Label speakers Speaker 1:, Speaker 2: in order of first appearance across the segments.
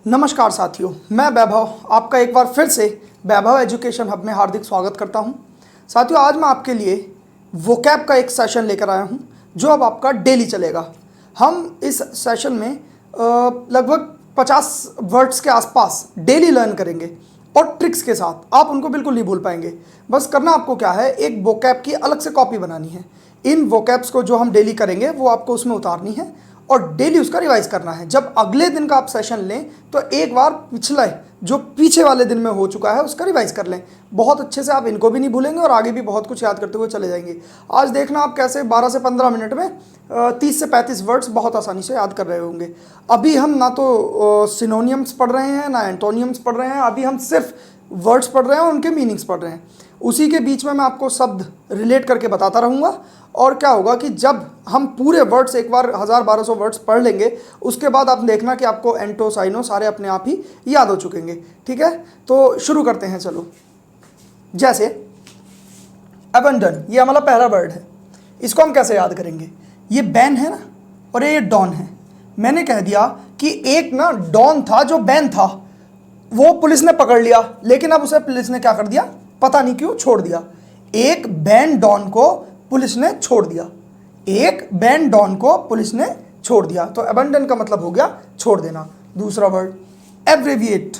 Speaker 1: नमस्कार साथियों, मैं वैभव आपका एक बार फिर से वैभव एजुकेशन हब में हार्दिक स्वागत करता हूं। साथियों, आज मैं आपके लिए वोकैब का एक सेशन लेकर आया हूं जो अब आपका डेली चलेगा। हम इस सेशन में लगभग 50 वर्ड्स के आसपास डेली लर्न करेंगे और ट्रिक्स के साथ। आप उनको बिल्कुल नहीं भूल पाएंगे। बस करना आपको क्या है, एक वोकैब की अलग से कॉपी बनानी है। इन वोकैब्स को जो हम डेली करेंगे वो आपको उसमें उतारनी है और डेली उसका रिवाइज करना है। जब अगले दिन का आप सेशन लें तो एक बार पिछला जो पीछे वाले दिन में हो चुका है उसका रिवाइज कर लें। बहुत अच्छे से आप इनको भी नहीं भूलेंगे और आगे भी बहुत कुछ याद करते हुए चले जाएंगे। आज देखना आप कैसे 12 से 15 मिनट में 30 से 35 वर्ड्स बहुत आसानी से याद कर रहे होंगे। अभी हम ना तो सिनोनियम्स पढ़ रहे हैं ना एंटोनियम्स पढ़ रहे हैं, अभी हम सिर्फ वर्ड्स पढ़ रहे हैं और उनके मीनिंग्स पढ़ रहे हैं। उसी के बीच में मैं आपको शब्द रिलेट करके बताता रहूँगा। और क्या होगा कि जब हम पूरे वर्ड्स एक बार 1000-1200 वर्ड्स पढ़ लेंगे उसके बाद आप देखना कि आपको एंटो साइनो सारे अपने आप ही याद हो चुकेंगे। ठीक है, तो शुरू करते हैं। चलो, जैसे अबंडन, ये हमारा पहला वर्ड है। इसको हम कैसे याद करेंगे? ये बैन है ना और ये डॉन है। मैंने कह दिया कि एक ना डॉन था जो बैन था, वो पुलिस ने पकड़ लिया, लेकिन अब उसे पुलिस ने क्या कर दिया पता नहीं क्यों छोड़ दिया। एक बैन डॉन को पुलिस ने छोड़ दिया। एक बैन डॉन को पुलिस ने छोड़ दिया। तो अबंडन का मतलब हो गया छोड़ देना। दूसरा वर्ड एब्रेविएट।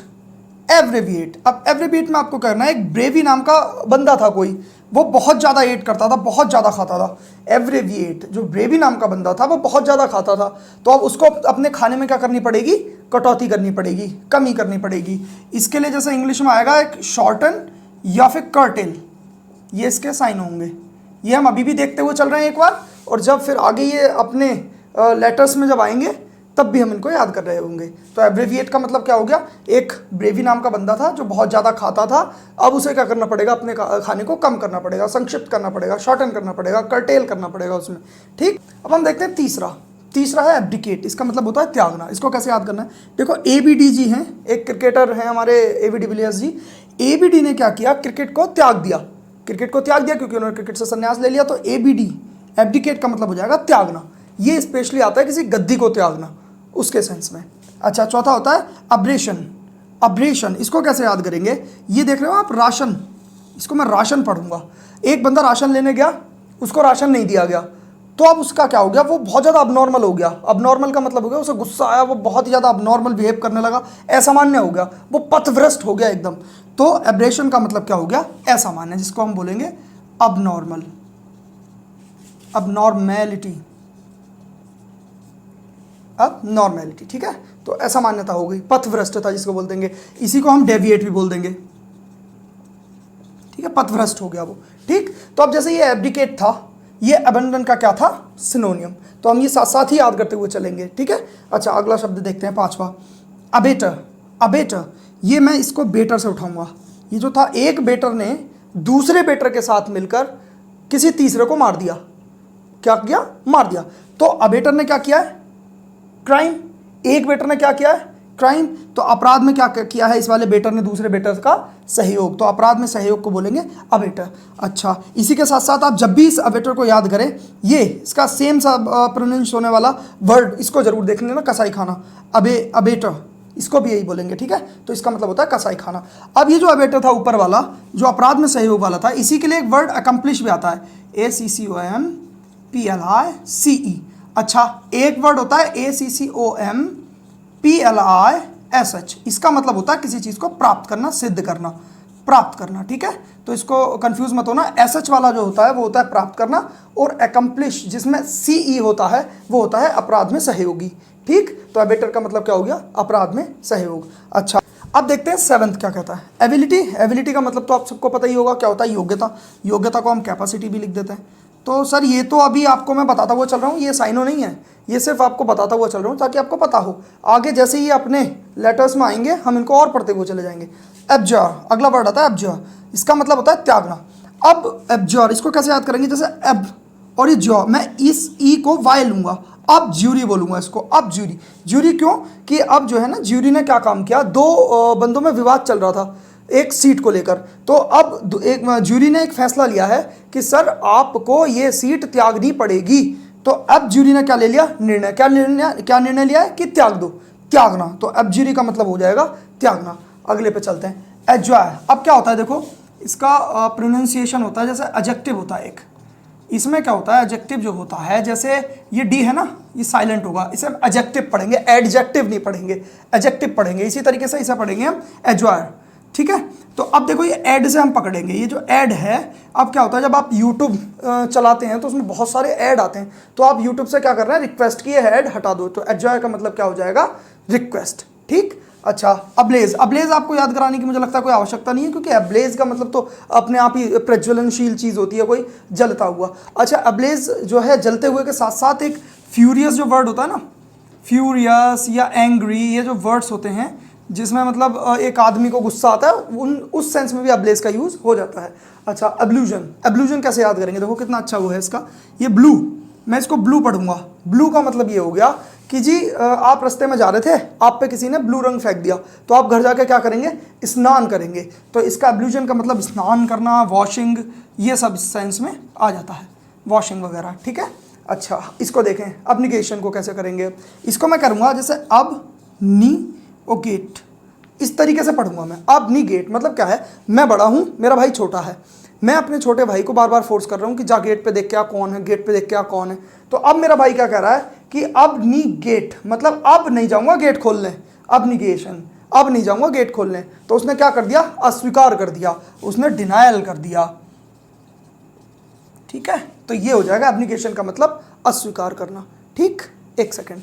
Speaker 1: एब्रेविएट, अब एब्रेविएट में आपको करना है, एक ब्रेवी नाम का बंदा था कोई, वो बहुत ज़्यादा एट करता था, बहुत ज़्यादा खाता था। एब्रेविएट, जो ब्रेवी नाम का बंदा था वो बहुत ज़्यादा खाता था, तो अब उसको अपने खाने में क्या करनी पड़ेगी? कटौती करनी पड़ेगी, कमी करनी पड़ेगी। इसके लिए जैसे इंग्लिश में आएगा एक शॉर्टन या फिर कर्टेल, ये इसके साइन होंगे। ये हम अभी भी देखते हुए चल रहे हैं एक बार, और जब फिर आगे ये अपने लेटर्स में जब आएंगे तब भी हम इनको याद कर रहे होंगे। तो एब्रेविएट का मतलब क्या हो गया? एक ब्रेवी नाम का बंदा था जो बहुत ज़्यादा खाता था, अब उसे क्या करना पड़ेगा? अपने खाने को कम करना पड़ेगा, संक्षिप्त करना पड़ेगा, शॉर्टन करना पड़ेगा, कर्टेल करना पड़ेगा उसमें। ठीक, अब हम देखते हैं तीसरा है एब्डिकेट। इसका मतलब होता है त्यागना। इसको कैसे याद करना है? देखो, ABD जी हैं, एक क्रिकेटर हैं हमारे AB डिविलियर्स जी। ABD ने क्या किया? क्रिकेट को त्याग दिया। क्रिकेट को त्याग दिया क्योंकि उन्होंने क्रिकेट से संन्यास ले लिया। तो ABD एब्डिकेट का मतलब हो जाएगा त्यागना। ये स्पेशली आता है किसी गद्दी को त्यागना, उसके सेंस में। अच्छा, चौथा होता है अब्रेशन। अब्रेशन, इसको कैसे याद करेंगे? ये देख रहे हो आप, राशन, इसको मैं राशन पढ़ूंगा। एक बंदा राशन लेने गया, उसको राशन नहीं दिया गया, तो अब उसका क्या हो गया? वो बहुत ज़्यादा अबनॉर्मल हो गया। अबनॉर्मल का मतलब हो गया उसे गुस्सा आया, वो बहुत ही ज़्यादा अबनॉर्मल बिहेव करने लगा, असामान्य हो गया, वो पथभ्रष्ट हो गया एकदम। तो एब्रेशन का मतलब क्या हो गया? असामान्य, जिसको हम बोलेंगे अबनॉर्मल, अबनॉर्मेलिटी, अबनॉर्मेलिटी। ठीक है, तो असामान्यता हो गई, पथभ्रष्टता जिसको बोल देंगे। इसी को हम डेविएट भी बोल देंगे। ठीक है, पथभ्रष्ट हो गया वो। ठीक, तो अब जैसे ये एब्डिकेट था, ये अबंडन का क्या था? सिनोनियम। तो हम ये साथ साथ ही याद करते हुए चलेंगे। ठीक है, अच्छा, अगला शब्द देखते हैं, पांचवा, अबेटर। अबेटर, ये मैं इसको बेटर से उठाऊंगा। ये जो था, एक बेटर ने दूसरे बेटर के साथ मिलकर किसी तीसरे को मार दिया। क्या किया? मार दिया। तो अबेटर ने क्या किया है? क्राइम। एक बेटर ने क्या किया है? क्राइम। तो अपराध में क्या किया है? इस वाले बेटर ने दूसरे बेटर का सहयोग। तो अपराध में सहयोग को बोलेंगे अबेटर। अच्छा, इसी के साथ साथ आप जब भी इस अबेटर को याद करें, ये इसका सेम सा प्रोनाउंस होने वाला वर्ड, इसको जरूर देख लेना, कसाई खाना। अबेटर, इसको भी यही बोलेंगे। ठीक है, तो इसका मतलब होता है कसाई खाना। अब ये जो अबेटर था ऊपर वाला, जो अपराध में सहयोग वाला था, इसी के लिए एक वर्ड अकम्प्लिश भी आता है, ACCOMPLICE। अच्छा, एक वर्ड होता है ACCOMPLISH। इसका मतलब होता है किसी चीज़ को प्राप्त करना, सिद्ध करना, प्राप्त करना। ठीक है, तो इसको कंफ्यूज मत होना। SH वाला जो होता है वो होता है प्राप्त करना, और अकम्प्लिश जिसमें CE होता है वो होता है अपराध में सहयोगी। ठीक, तो अबेटर का मतलब क्या हो गया? अपराध में सहयोग। अच्छा, अब देखते हैं सेवंथ क्या कहता है, एबिलिटी। एबिलिटी का मतलब तो आप सबको पता ही होगा, क्या होता है? योग्यता। योग्यता को हम कैपेसिटी भी लिख देते हैं। तो सर, ये तो अभी आपको मैं बताता हुआ चल रहा हूँ, ये साइनो नहीं है, ये सिर्फ आपको बताता हुआ चल रहा हूँ ताकि आपको पता हो। आगे जैसे ही अपने लेटर्स में आएंगे हम इनको और पढ़ते हुए चले जाएंगे। एब्जॉर, अगला वर्ड आता है एब्जॉर। इसका मतलब होता है त्यागना। अब एब्जॉर, इसको कैसे याद करेंगे? जैसे एब और ये जॉ, मैं इस ई को वाई लूंगा, अब ज्यूरी बोलूंगा इसको। अब ज्यूरी, ज्यूरी क्यों? कि अब जो है ना, ज्यूरी ने क्या काम किया? दो बंदों में विवाद चल रहा था एक सीट को लेकर। तो अब एक ज्यूरी ने एक फैसला लिया है कि सर आपको ये सीट त्यागनी पड़ेगी। तो अब ज्यूरी ने क्या ले लिया? निर्णय। क्या निर्णय लिया है? कि त्याग दो, त्यागना, तो एब्जीरी का मतलब हो जाएगा त्यागना। अगले पे चलते हैं, एंजॉय। अब क्या होता है देखो, इसका प्रोनाउंसिएशन होता है जैसे एडजेक्टिव होता है एक, इसमें क्या होता है एडजेक्टिव जो होता है, जैसे ये डी है ना, ये साइलेंट होगा, इसे हम एडजेक्टिव पढ़ेंगे, एडजेक्टिव नहीं पढ़ेंगे, एडजेक्टिव पढ़ेंगे। इसी तरीके से इसे पढ़ेंगे हम एंजॉय, ठीक है। तो अब देखो ये ऐड से हम पकड़ेंगे, ये जो ऐड है, अब क्या होता है जब आप यूट्यूब चलाते हैं तो उसमें बहुत सारे ऐड आते हैं, तो आप यूट्यूब से क्या कर रहे हैं, रिक्वेस्ट की ऐड हटा दो, तो एंजॉय का मतलब क्या हो जाएगा, रिक्वेस्ट, ठीक। अच्छा, अब्लेज, अब्लेज आपको याद कराने की मुझे लगता है कोई आवश्यकता नहीं है, क्योंकि अब्लेज का मतलब तो अपने आप ही प्रज्वलनशील चीज़ होती है, कोई जलता हुआ। अच्छा, अब्लेज जो है जलते हुए के साथ साथ एक फ्यूरियस जो वर्ड होता है ना, फ्यूरियस या एंग्री, ये जो वर्ड्स होते हैं जिसमें मतलब एक आदमी को गुस्सा आता है, उस सेंस में भी अब्लेज का यूज़ हो जाता है। अच्छा, एब्लूजन, एब्लूजन कैसे याद करेंगे, देखो कितना अच्छा वो है इसका, ये ब्लू, मैं इसको ब्लू पढ़ूंगा। ब्लू का मतलब ये हो गया कि जी आप रास्ते में जा रहे थे, आप पे किसी ने ब्लू रंग फेंक दिया, तो आप घर जाके क्या करेंगे, स्नान करेंगे, तो इसका एब्लूजन का मतलब स्नान करना, वॉशिंग, ये सब सेंस में आ जाता है, वॉशिंग वगैरह, ठीक है। अच्छा, इसको देखें, अब्निगेशन को कैसे करेंगे, इसको मैं करूँगा जैसे अब नी ओ गेट, इस तरीके से पढ़ूंगा मैं। अब नी गेट मतलब क्या है, मैं बड़ा हूँ, मेरा भाई छोटा है, मैं अपने छोटे भाई को बार बार फोर्स कर रहा हूँ कि जा गेट पे देख क्या कौन है, गेट पे देख क्या कौन है। तो अब मेरा भाई क्या कह रहा है कि अब नी गेट, मतलब अब नहीं जाऊँगा गेट खोलने, अब निगेशन, अब नहीं जाऊँगा गेट खोलने। तो उसने क्या कर दिया, अस्वीकार कर दिया, उसने डिनायल कर दिया, ठीक है। तो ये हो जाएगा एब्निगेशन का मतलब अस्वीकार करना, ठीक। एक सेकेंड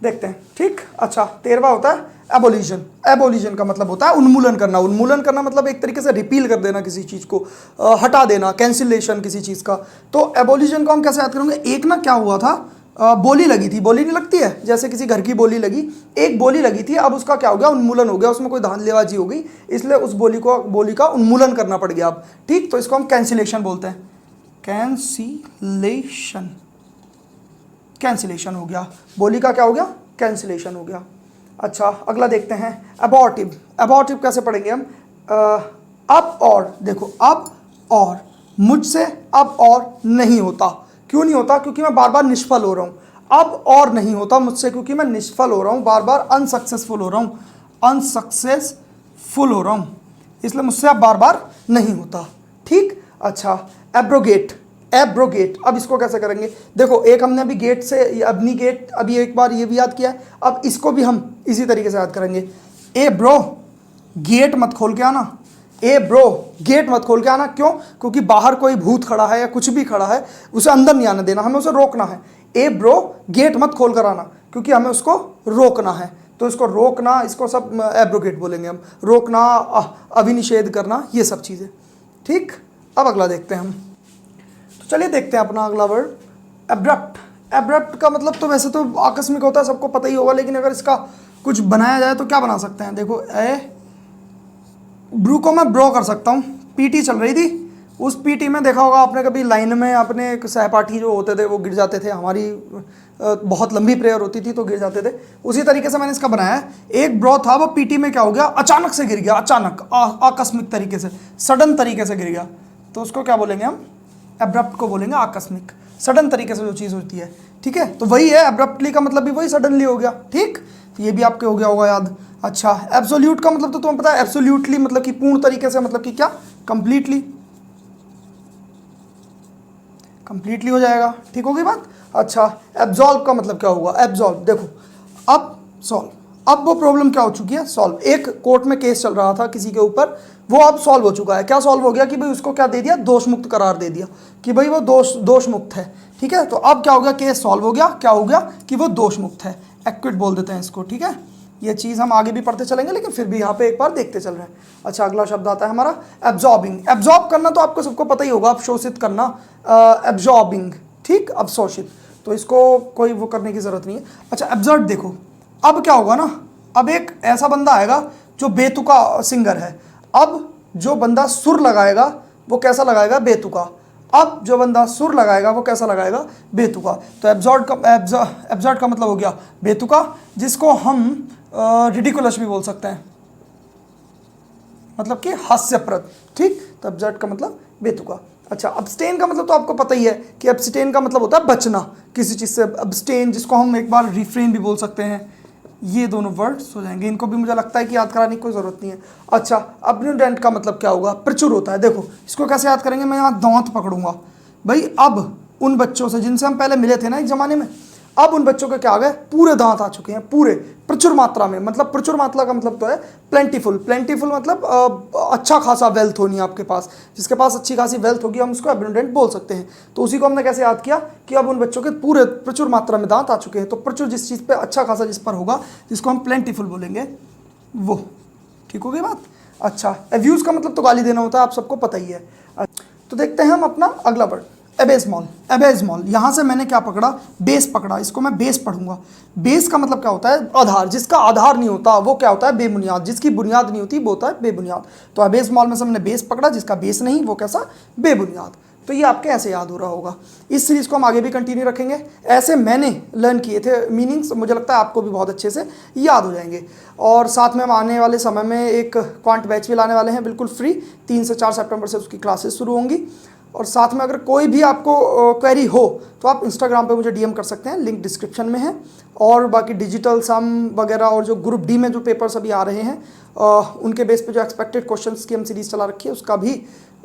Speaker 1: देखते हैं, ठीक। अच्छा, 13वां होता है एबोलिशन। एबोलिशन का मतलब होता है उन्मूलन करना। उन्मूलन करना मतलब एक तरीके से रिपील कर देना किसी चीज़ को, हटा देना, कैंसिलेशन किसी चीज़ का। तो एबोलिशन को हम कैसे याद करेंगे, एक ना क्या हुआ था, बोली लगी थी, बोली नहीं लगती है, जैसे किसी घर की बोली लगी, एक बोली लगी थी, अब उसका क्या हो गया, उन्मूलन हो गया, उसमें कोई धांधलेबाजी हो गई, इसलिए उस बोली का उन्मूलन करना पड़ गया अब, ठीक। तो इसको हम कैंसिलेशन बोलते हैं, कैंसिलेशन, कैंसिलेशन हो गया, बोली का क्या हो गया, कैंसिलेशन हो गया। अच्छा, अगला देखते हैं, अबॉर्टिव। अबॉर्टिव कैसे पढ़ेंगे हम, अब और, देखो अब और, मुझसे अब और नहीं होता, क्यों नहीं होता, क्योंकि मैं बार बार निष्फल हो रहा हूँ। अब और नहीं होता मुझसे क्योंकि मैं निष्फल हो रहा हूँ, बार बार अनसक्सेसफुल हो रहा हूँ, अनसक्सेसफुल हो रहा हूँ, इसलिए मुझसे अब बार बार नहीं होता, ठीक। अच्छा, एब्रोगेट, एब्रोगेट, अब इसको कैसे करेंगे, देखो एक हमने अभी गेट से अबनी गेट, अभी एक बार ये भी याद किया है, अब इसको भी हम इसी तरीके से याद करेंगे। ए ब्रो गेट मत खोल के आना, ए ब्रो गेट मत खोल के आना, क्यों, क्योंकि बाहर कोई भूत खड़ा है या कुछ भी खड़ा है, उसे अंदर नहीं आने देना, हमें उसे रोकना है। ए ब्रो गेट मत खोल कर आना, क्योंकि हमें उसको रोकना है, तो इसको रोकना, इसको सब एब्रोगेट बोलेंगे हम, रोकना, अभिनिषेध करना, ये सब चीज़ें, ठीक। अब अगला देखते हैं हम, तो चलिए देखते हैं अपना अगला वर्ड, एब्रप्ट। एब्रप्ट का मतलब तो वैसे तो आकस्मिक होता है, सबको पता ही होगा, लेकिन अगर इसका कुछ बनाया जाए तो क्या बना सकते हैं, देखो ब्रू को मैं ब्रो कर सकता हूँ। पीटी चल रही थी, उस पीटी में देखा होगा आपने कभी, लाइन में अपने सहपाठी जो होते थे वो गिर जाते थे, हमारी बहुत लंबी प्रेयर होती थी तो गिर जाते थे, उसी तरीके से मैंने इसका बनाया है। एक ब्रो था, वो पीटी में क्या हो गया, अचानक से गिर गया, अचानक आकस्मिक तरीके से, सडन तरीके से गिर गया, तो उसको क्या बोलेंगे हम, एब्रप्ट को बोलेंगे आकस्मिक, सडन तरीके से जो चीज़ होती है, ठीक है। तो वही है, एब्रप्टली का मतलब भी वही सडनली हो गया, ठीक। तो ये भी आपके हो गया होगा याद। अच्छा, एब्सोल्यूट का मतलब तो तुम्हें पता है, एब्सोल्यूटली मतलब कि पूर्ण तरीके से, मतलब कि क्या, कंप्लीटली, कंप्लीटली हो जाएगा, ठीक होगी बात। अच्छा, एब्जॉल्व का मतलब क्या होगा, एब्जॉल्व, देखो अब सॉल्व, अब वो प्रॉब्लम क्या हो चुकी है, सॉल्व। एक कोर्ट में केस चल रहा था किसी के ऊपर, वो अब सॉल्व हो चुका है। क्या सॉल्व हो गया कि भाई उसको क्या दे दिया, दोष मुक्त करार दे दिया, कि भाई वो दोष मुक्त है, ठीक है। तो अब क्या हो गया, केस सॉल्व हो गया, क्या हो गया कि वो दोष मुक्त है, एक्विट बोल देते हैं इसको, ठीक है। ये चीज़ हम आगे भी पढ़ते चलेंगे, लेकिन फिर भी यहाँ पे एक बार देखते चल रहे हैं। अच्छा, अगला शब्द आता है हमारा एब्जॉर्बिंग। एब्जॉर्ब करना तो आपको सबको पता ही होगा, अवशोषित करना, एब्जॉर्बिंग, ठीक, अवशोषित, तो इसको कोई वो करने की जरूरत नहीं है। अच्छा, एब्जर्ड देखो, अब क्या होगा ना, अब एक ऐसा बंदा आएगा जो बेतुका सिंगर है, अब जो बंदा सुर लगाएगा वो कैसा लगाएगा, बेतुका। अब जो बंदा सुर लगाएगा वो कैसा लगाएगा, बेतुका। तो एब्जर्ड का मतलब हो गया बेतुका, जिसको हम रिडिकुलस भी बोल सकते हैं, मतलब कि हास्यप्रद, ठीक। तो एब्जर्ड का मतलब बेतुका, अच्छा, अब्सटेन का मतलब तो आपको पता ही है कि अब्सटेन का मतलब होता है बचना किसी चीज़ से। अब्सटेन, जिसको हम एक बार रिफ्रेन भी बोल सकते हैं। ये दोनों वर्ड्स हो जाएंगे, इनको भी मुझे लगता है कि याद कराने की कोई ज़रूरत नहीं है। अच्छा, अब्यूंडेंट का मतलब क्या होगा? प्रचुर होता है। देखो इसको कैसे याद करेंगे, मैं यहाँ दांत पकड़ूंगा भाई। अब उन बच्चों से जिनसे हम पहले मिले थे ना एक ज़माने में, अब उन बच्चों के क्या आ गए? पूरे दांत आ चुके हैं, पूरे प्रचुर मात्रा में। मतलब प्रचुर मात्रा का मतलब तो है प्लेंटीफुल। प्लेंटीफुल मतलब अच्छा खासा वेल्थ होनी है आपके पास। जिसके पास अच्छी खासी वेल्थ होगी हम उसको अबंडेंट बोल सकते हैं। तो उसी को हमने कैसे याद किया कि अब उन बच्चों के पूरे प्रचुर मात्रा में दांत आ चुके हैं। तो प्रचुर जिस चीज़ पे अच्छा खासा जिस पर होगा, जिसको हम प्लेंटीफुल बोलेंगे, वो। ठीक हो गई बात? अच्छा, एब्यूज का मतलब तो गाली देना होता है, आप सबको पता ही है। तो देखते हैं हम अपना अगला वर्ड, एबेसमॉल। एबेसमॉल, यहाँ से मैंने क्या पकड़ा? बेस पकड़ा। इसको मैं बेस पढ़ूंगा। बेस का मतलब क्या होता है? आधार। जिसका आधार नहीं होता वो क्या होता है? बेबुनियाद। जिसकी बुनियाद नहीं होती वो होता है बेबुनियाद। तो एबेसमॉल में से हमने बेस पकड़ा, जिसका बेस नहीं वो कैसा? बेबुनियाद। तो ये आपके ऐसे याद हो रहा होगा। इस सीरीज़ को हम आगे भी कंटिन्यू रखेंगे। ऐसे मैंने लर्न किए थे मीनिंग्स, मुझे लगता है आपको भी बहुत अच्छे से याद हो जाएंगे। और साथ में हम आने वाले समय में एक क्वांट बैच भी लाने वाले हैं, बिल्कुल फ्री। 3 से 4 सितंबर से उसकी क्लासेस शुरू होंगी। और साथ में अगर कोई भी आपको क्वेरी हो तो आप इंस्टाग्राम पे मुझे डीएम कर सकते हैं, लिंक डिस्क्रिप्शन में है। और बाकी डिजिटल सम वगैरह और जो ग्रुप डी में जो पेपर्स अभी आ रहे हैं उनके बेस पे जो एक्सपेक्टेड क्वेश्चंस की हम सीरीज़ चला रखी है उसका भी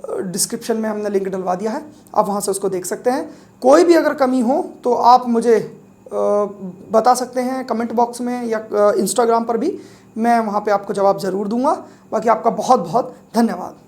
Speaker 1: डिस्क्रिप्शन में हमने लिंक डलवा दिया है, आप वहाँ से उसको देख सकते हैं। कोई भी अगर कमी हो तो आप मुझे बता सकते हैं कमेंट बॉक्स में या इंस्टाग्राम पर भी, मैं वहाँ पे आपको जवाब ज़रूर दूंगा। बाकी आपका बहुत बहुत धन्यवाद।